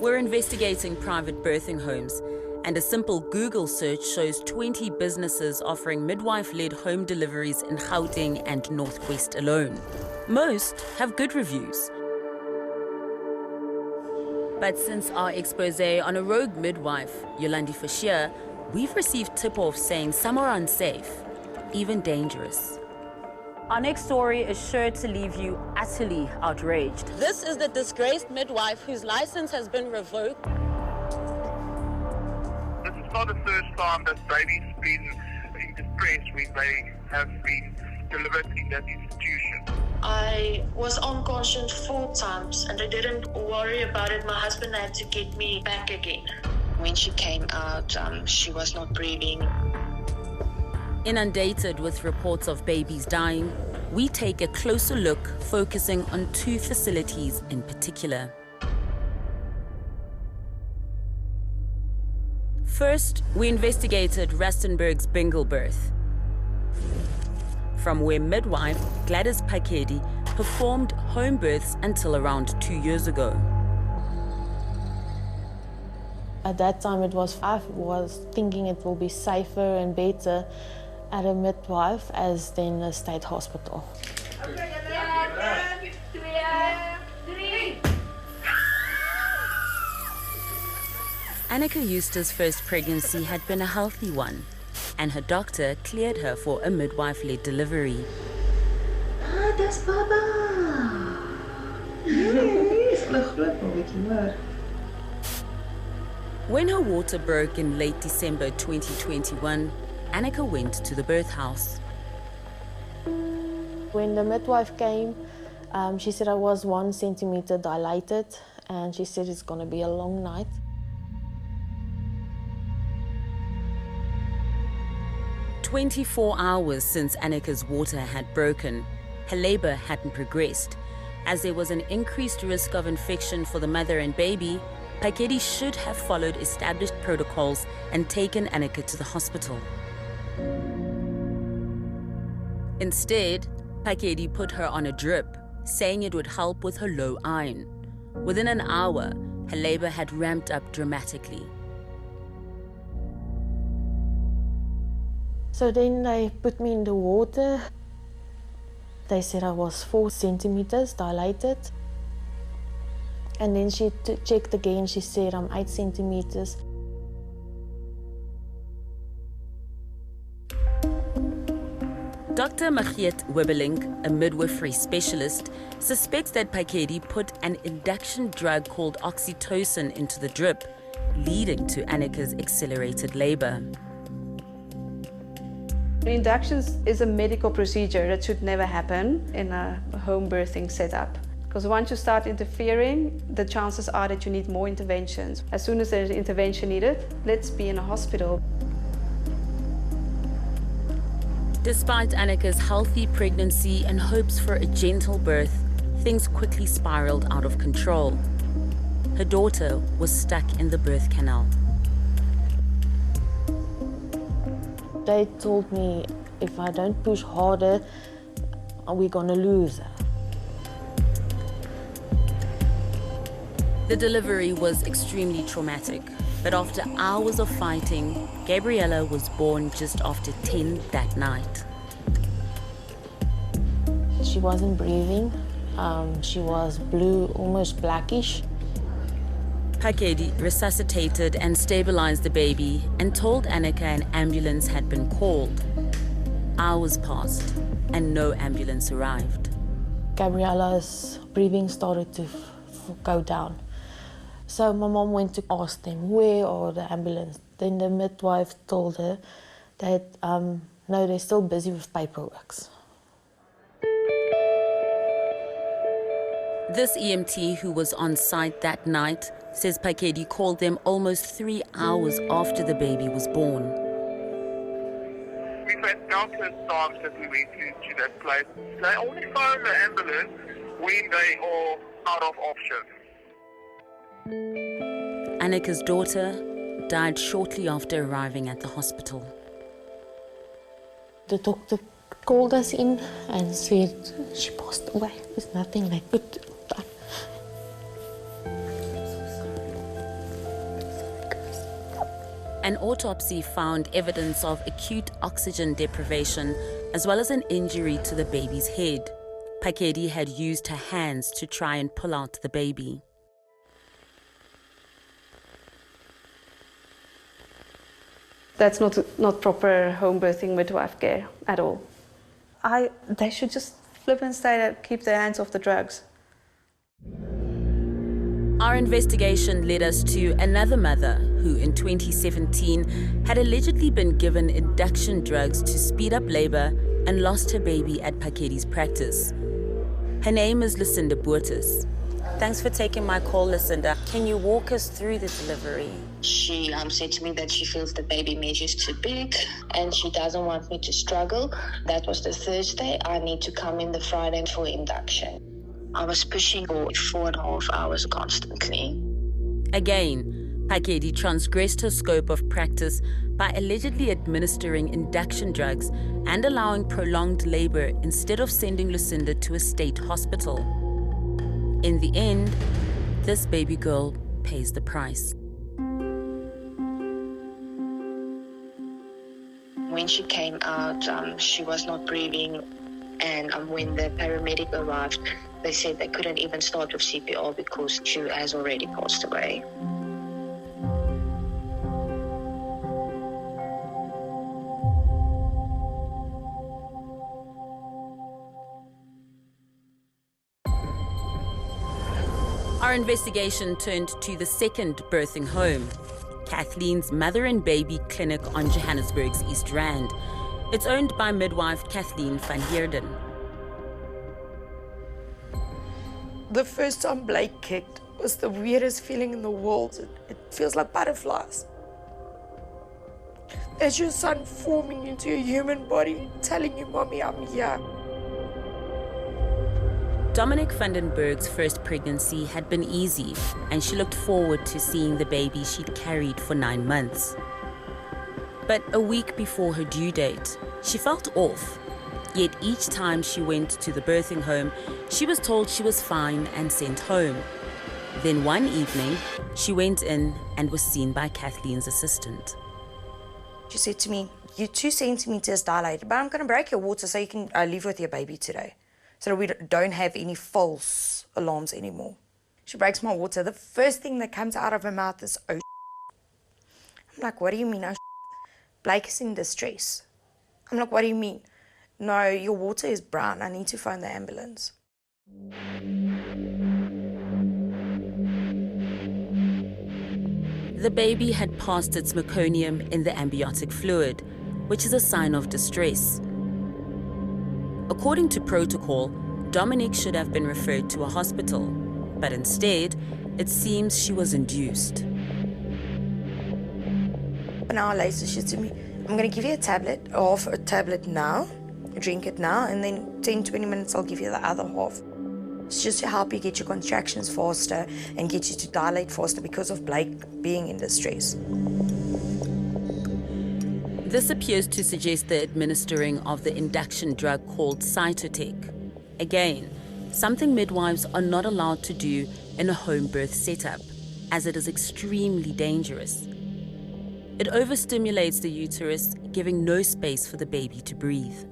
We're investigating private birthing homes, and a simple Google search shows 20 businesses offering midwife-led home deliveries in Gauteng and Northwest alone. Most have good reviews. But since our expose on a rogue midwife, 𝗀𝗫𝗍𝗔, we've received tip-offs saying some are unsafe, even dangerous. Our next story is sure to leave you utterly outraged. This is the disgraced midwife whose license has been revoked. This is not the first time that babies have been in distress when they have been delivered in that institution. I was unconscious 4 times and I didn't worry about it. My husband had to get me back again. When she came out, she was not breathing. Inundated with reports of babies dying, we take a closer look, focusing on 2 facilities in particular. First, we investigated Rustenburg's Bingle birth, from where midwife Glattis Pedi performed home births until around 2 years ago. At that time, I was thinking it will be safer and better at a midwife as than a state hospital. Annika Eustace's first pregnancy had been a healthy one, and her doctor cleared her for a midwife-led delivery. Ah, dis baba. Yes, When her water broke in late December 2021, Annika went to the birth house. When the midwife came, she said I was 1 centimeter dilated, and she said it's going to be a long night. "24 hours since Annika's water had broken, her labor hadn't progressed. As there was an increased risk of infection for the mother and baby, Pedi should have followed established protocols and taken Annika to the hospital. Instead, Pedi put her on a drip, saying it would help with her low iron. Within an hour, her labor had ramped up dramatically. So then they put me in the water. They said I was 4 centimeters dilated. And then she checked again, she said I'm 8 centimeters. Dr. 𝗀𝗫𝗶𝗶𝗴𝗶, a midwifery specialist, suspects that Pedi put an induction drug called oxytocin into the drip, leading to Annika's accelerated labor. Induction is a medical procedure that should never happen in a home birthing setup. Because once you start interfering, the chances are that you need more interventions. As soon as there's intervention needed, let's be in a hospital. Despite Annika's healthy pregnancy and hopes for a gentle birth, things quickly spiraled out of control. Her daughter was stuck in the birth canal. They told me if I don't push harder, we're going to lose her. The delivery was extremely traumatic, but after hours of fighting, Gabriella was born just after 10 that night. She wasn't breathing. She was blue, almost blackish. Pedi resuscitated and stabilized the baby and told Annika an ambulance had been called. Hours passed and no ambulance arrived. Gabriella's breathing started to go down. So my mom went to ask them, where are the ambulance? Then the midwife told her that, no, they're still busy with paperwork. This EMT who was on site that night says Pedi called them almost 3 hours after the baby was born. We've had countless times that we went to that place. They only phone the ambulance when they are out of options. Annika's daughter died shortly after arriving at the hospital. The doctor called us in and said she passed away. There's nothing they could do. An autopsy found evidence of acute oxygen deprivation as well as an injury to the baby's head. Pedi had used her hands to try and pull out the baby. That's not proper home birthing midwife care at all. They should just flip and keep their hands off the drugs. Our investigation led us to another mother who in 2017 had allegedly been given induction drugs to speed up labor and lost her baby at Pedi's practice. Her name is 𝗀𝗵𝗶𝘀. Thanks for taking my call, Lucinda. Can you walk us through the delivery? She said to me that she feels the baby measure is too big and she doesn't want me to struggle. That was the Thursday. I need to come in the Friday for induction. I was pushing for 4.5 hours constantly. Again, Pedi transgressed her scope of practice by allegedly administering induction drugs and allowing prolonged labor instead of sending Lucinda to a state hospital. In the end, this baby girl pays the price. When she came out, she was not breathing, and when the paramedic arrived, they said they couldn't even start with CPR because she has already passed away. Our investigation turned to the second birthing home, Kathleen's mother and baby clinic on Johannesburg's East Rand. It's owned by midwife Kathleen Fanhiran. The first time Blake kicked was the weirdest feeling in the world. It feels like butterflies. There's your son forming into a human body, telling you, Mommy, I'm here. Dominic Vandenberg's first pregnancy had been easy, and she looked forward to seeing the baby she'd carried for 9 months. But a week before her due date, she felt off. Yet each time she went to the birthing home, she was told she was fine and sent home. Then one evening, she went in and was seen by Kathleen's assistant. She said to me, "You're 2 centimeters dilated, but I'm going to break your water so you can leave with your baby today, so that we don't have any false alarms anymore." She breaks my water. The first thing that comes out of her mouth is, "Oh, I'm like, "What do you mean, oh, Blake is in distress." I'm like, "What do you mean?" "No, your water is brown. I need to phone the ambulance." The baby had passed its meconium in the amniotic fluid, which is a sign of distress. According to protocol, Dominic should have been referred to a hospital, but instead, it seems she was induced. An hour later, she said to me, "I'm going to give you a tablet, half a tablet now, drink it now, and then 10-20 minutes I'll give you the other half. It's just to help you get your contractions faster and get you to dilate faster because of Blake being in distress." This appears to suggest the administering of the induction drug called cytotec. Again, something midwives are not allowed to do in a home birth setup, as it is extremely dangerous. It overstimulates the uterus, giving no space for the baby to breathe.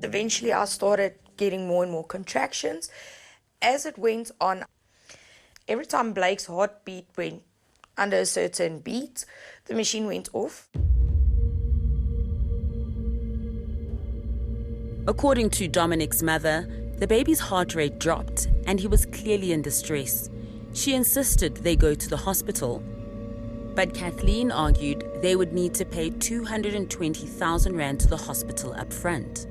Eventually, I started getting more and more contractions. As it went on, every time Blake's heartbeat went under a certain beat, the machine went off. According to Dominic's mother, the baby's heart rate dropped and he was clearly in distress. She insisted they go to the hospital. But Kathleen argued they would need to pay 220,000 rand to the hospital up front.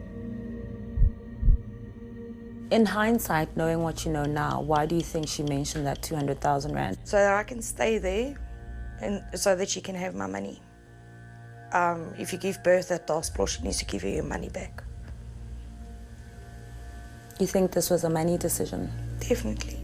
In hindsight, knowing what you know now, why do you think she mentioned that 200,000 rand? So that I can stay there and so that she can have my money. If you give birth at the hospital, she needs to give you your money back. You think this was a money decision? Definitely.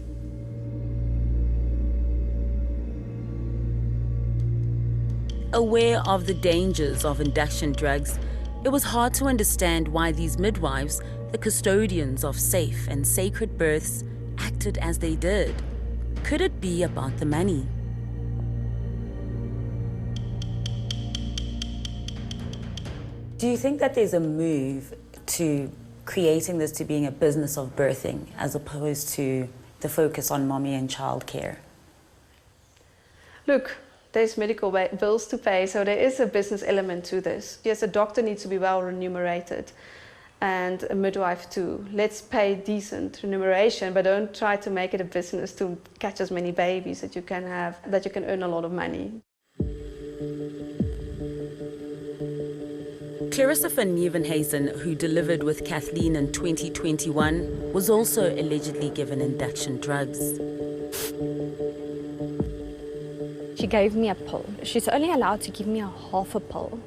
Aware of the dangers of induction drugs, it was hard to understand why these midwives, the custodians of safe and sacred births, acted as they did. Could it be about the money? Do you think that there's a move to creating this to being a business of birthing as opposed to the focus on mommy and childcare? Look, there's medical bills to pay, so there is a business element to this. Yes, a doctor needs to be well remunerated, and a midwife too. Let's pay decent remuneration, but don't try to make it a business to catch as many babies that you can have, that you can earn a lot of money. 𝗀𝗃𝗿𝗏𝗀, who delivered with Kathleen in 2021, was also allegedly given induction drugs. She gave me a pill. She's only allowed to give me a half a pill.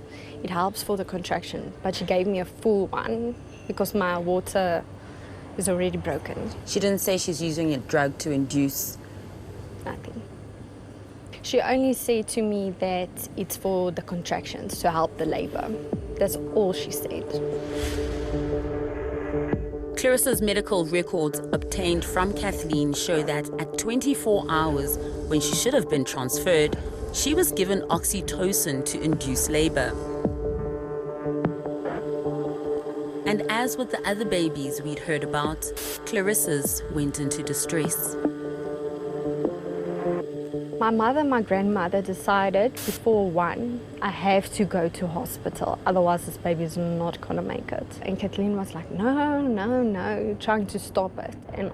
It helps for the contraction, but she gave me a full one because my water is already broken. She didn't say she's using a drug to induce? Nothing. She only said to me that it's for the contractions, to help the labor. That's all she said. 𝗀𝗃𝗿𝗏's medical records obtained from Kathleen show that at 24 hours, when she should have been transferred, she was given oxytocin to induce labor. And as with the other babies we'd heard about, 𝗀𝗃𝗏's went into distress. My mother and my grandmother decided before 1, I have to go to hospital, otherwise this baby is not going to make it. And Kathleen was like, no, no, no, trying to stop it. And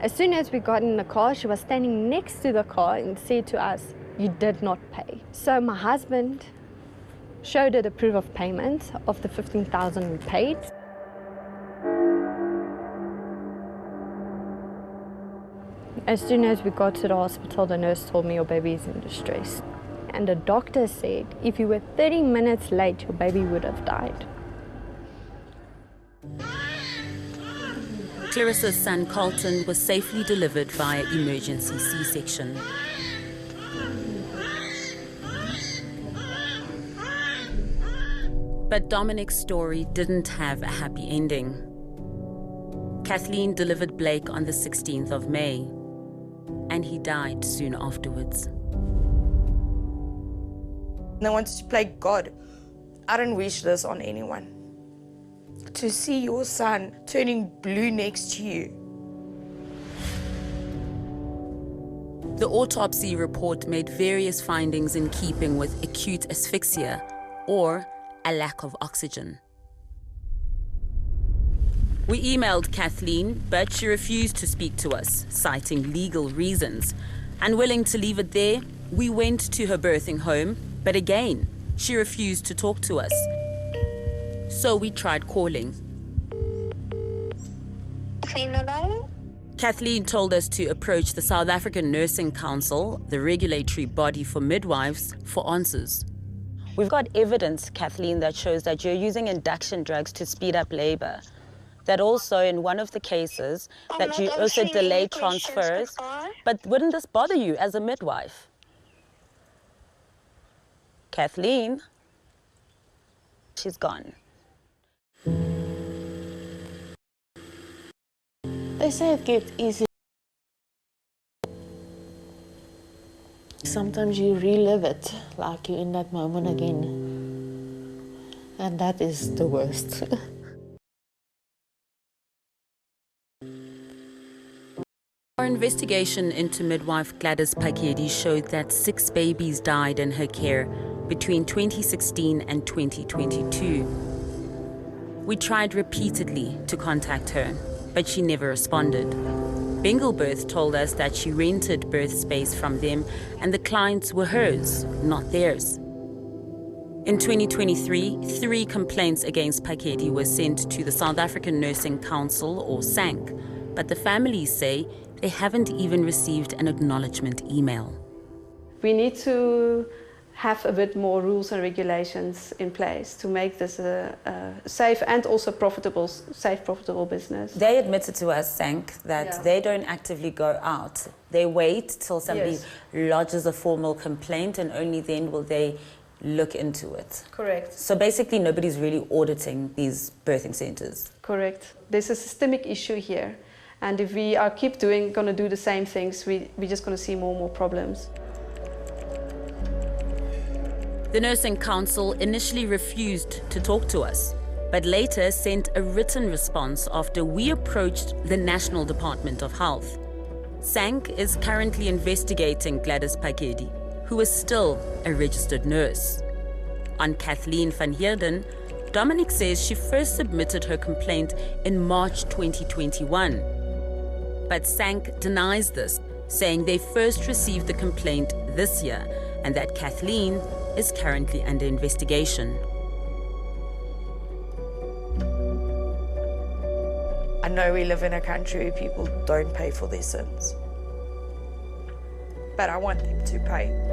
as soon as we got in the car, she was standing next to the car and said to us, you did not pay. So my husband showed her the proof of payment of the 15,000 we paid. As soon as we got to the hospital, the nurse told me your baby is in distress. And the doctor said, if you were 30 minutes late, your baby would have died. 𝗀𝗃𝗏𝗀's son, Carlton, was safely delivered via emergency C-section. But Dominic's story didn't have a happy ending. Kathleen delivered Blake on the 16th of May, and he died soon afterwards. And I wanted to play God. I don't wish this on anyone. To see your son turning blue next to you. The autopsy report made various findings in keeping with acute asphyxia, or a lack of oxygen. We emailed Kathleen, but she refused to speak to us, citing legal reasons. Unwilling to leave it there, we went to her birthing home, but again, she refused to talk to us. So we tried calling. Kathleen told us to approach the South African Nursing Council, the regulatory body for midwives, for answers. We've got evidence, Kathleen, that shows that you're using induction drugs to speed up labor. That also, in one of the cases, that you also delay transfers. But wouldn't this bother you as a midwife? Kathleen? She's gone. They say it gets easy. Sometimes you relive it, like you're in that moment again. And that is the worst. Our investigation into midwife Glattis Phakhedi showed that 6 babies died in her care between 2016 and 2022. We tried repeatedly to contact her, but she never responded. Bengal Birth told us that she rented birth space from them and the clients were hers, not theirs. In 2023, 3 complaints against Phakhedi were sent to the South African Nursing Council, or SANK, but the families say they haven't even received an acknowledgement email. We need to have a bit more rules and regulations in place to make this a safe and also profitable business. They admitted to us, SANK, that they don't actively go out. They wait till somebody lodges a formal complaint and only then will they look into it. Correct. So basically nobody's really auditing these birthing centres. Correct. There's a systemic issue here. And if we are going to do the same things, we're just going to see more and more problems. The Nursing Council initially refused to talk to us, but later sent a written response after we approached the National Department of Health. SANK is currently investigating Glattis Pakedi, who is still a registered nurse. On Kathleen Fanhiran, Dominic says she first submitted her complaint in March 2021. But SANK denies this, saying they first received the complaint this year and that Kathleen is currently under investigation. I know we live in a country where people don't pay for their sins, but I want them to pay.